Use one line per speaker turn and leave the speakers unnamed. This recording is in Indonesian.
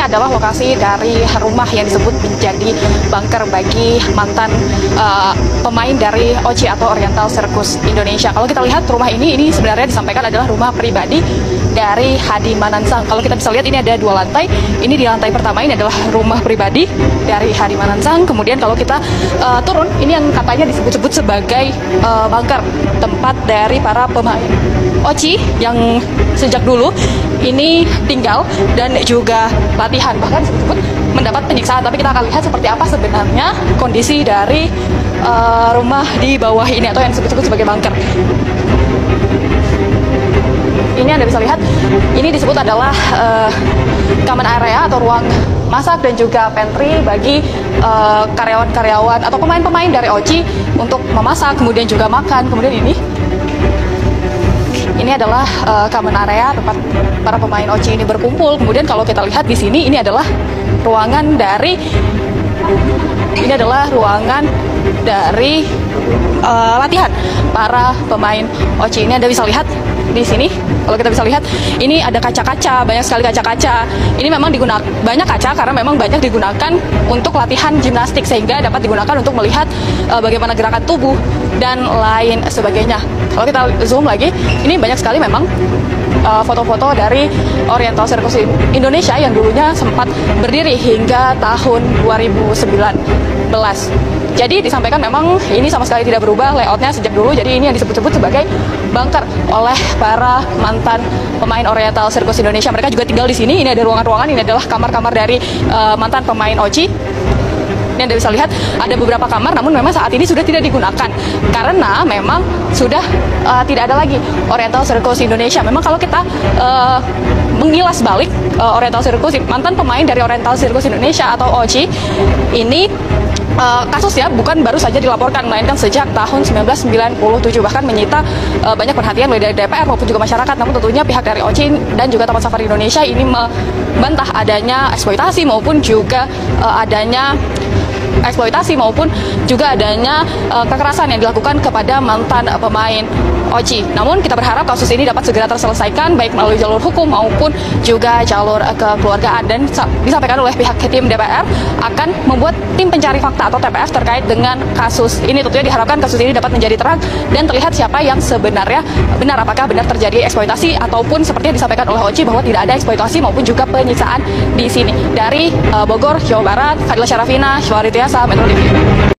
adalah lokasi dari rumah yang disebut menjadi bunker bagi mantan pemain dari OCI atau Oriental Circus Indonesia. Kalau kita lihat rumah ini sebenarnya disampaikan adalah rumah pribadi dari Hadi Manansang. Kalau kita bisa lihat ini ada 2 lantai. Ini di lantai pertama ini adalah rumah pribadi dari Hadi Manansang. Kemudian kalau kita turun, ini yang katanya disebut-sebut sebagai bunker, tempat dari para pemain OCI yang sejak dulu ini tinggal dan juga latihan, bahkan disebut mendapat penyiksaan. Tapi kita akan lihat seperti apa sebenarnya kondisi dari rumah di bawah ini atau yang disebut-sebut sebagai bunker. Ini Anda bisa lihat, ini disebut adalah common area atau ruang masak dan juga pantry bagi karyawan-karyawan atau pemain-pemain dari OCI untuk memasak, kemudian juga makan. Kemudian ini adalah common area tempat para pemain OCI ini berkumpul. Kemudian kalau kita lihat di sini, ini adalah ruangan dari latihan para pemain OCI. Ini Anda bisa lihat di sini. Kalau kita bisa lihat, ini ada kaca-kaca, banyak sekali kaca-kaca. Ini memang digunakan banyak kaca karena memang banyak digunakan untuk latihan gimnastik, sehingga dapat digunakan untuk melihat bagaimana gerakan tubuh dan lain sebagainya. Kalau kita zoom lagi, ini banyak sekali memang foto-foto dari Oriental Circus Indonesia yang dulunya sempat berdiri hingga tahun 2019. Jadi disampaikan memang ini sama sekali tidak berubah layoutnya sejak dulu. Jadi ini yang disebut-sebut sebagai bunker oleh para mantan pemain Oriental Circus Indonesia. Mereka juga tinggal di sini. Ini ada ruangan-ruangan. Ini adalah kamar-kamar dari mantan pemain OCI. Ini Anda bisa lihat ada beberapa kamar, namun memang saat ini sudah tidak digunakan karena memang sudah tidak ada lagi Oriental Circus Indonesia. Memang kalau kita mengilas balik Oriental Circus, mantan pemain dari Oriental Circus Indonesia atau OCI ini kasusnya bukan baru saja dilaporkan, melainkan sejak tahun 1997, bahkan menyita banyak perhatian mulai dari DPR maupun juga masyarakat. Namun tentunya pihak dari OCI dan juga Taman Safari Indonesia ini membantah adanya eksploitasi maupun juga adanya kekerasan yang dilakukan kepada mantan pemain OCI. Namun kita berharap kasus ini dapat segera terselesaikan baik melalui jalur hukum maupun juga jalur kekeluargaan, dan disampaikan oleh pihak tim DPR akan membuat tim pencari fakta atau TPF terkait dengan kasus ini. Tentunya diharapkan kasus ini dapat menjadi terang dan terlihat siapa yang sebenarnya benar, apakah benar terjadi eksploitasi ataupun seperti yang disampaikan oleh OCI bahwa tidak ada eksploitasi maupun juga penyiksaan di sini. Dari Bogor, Jawa Barat, Fadila Syarafina, Syawari Tiasa, Metro TV.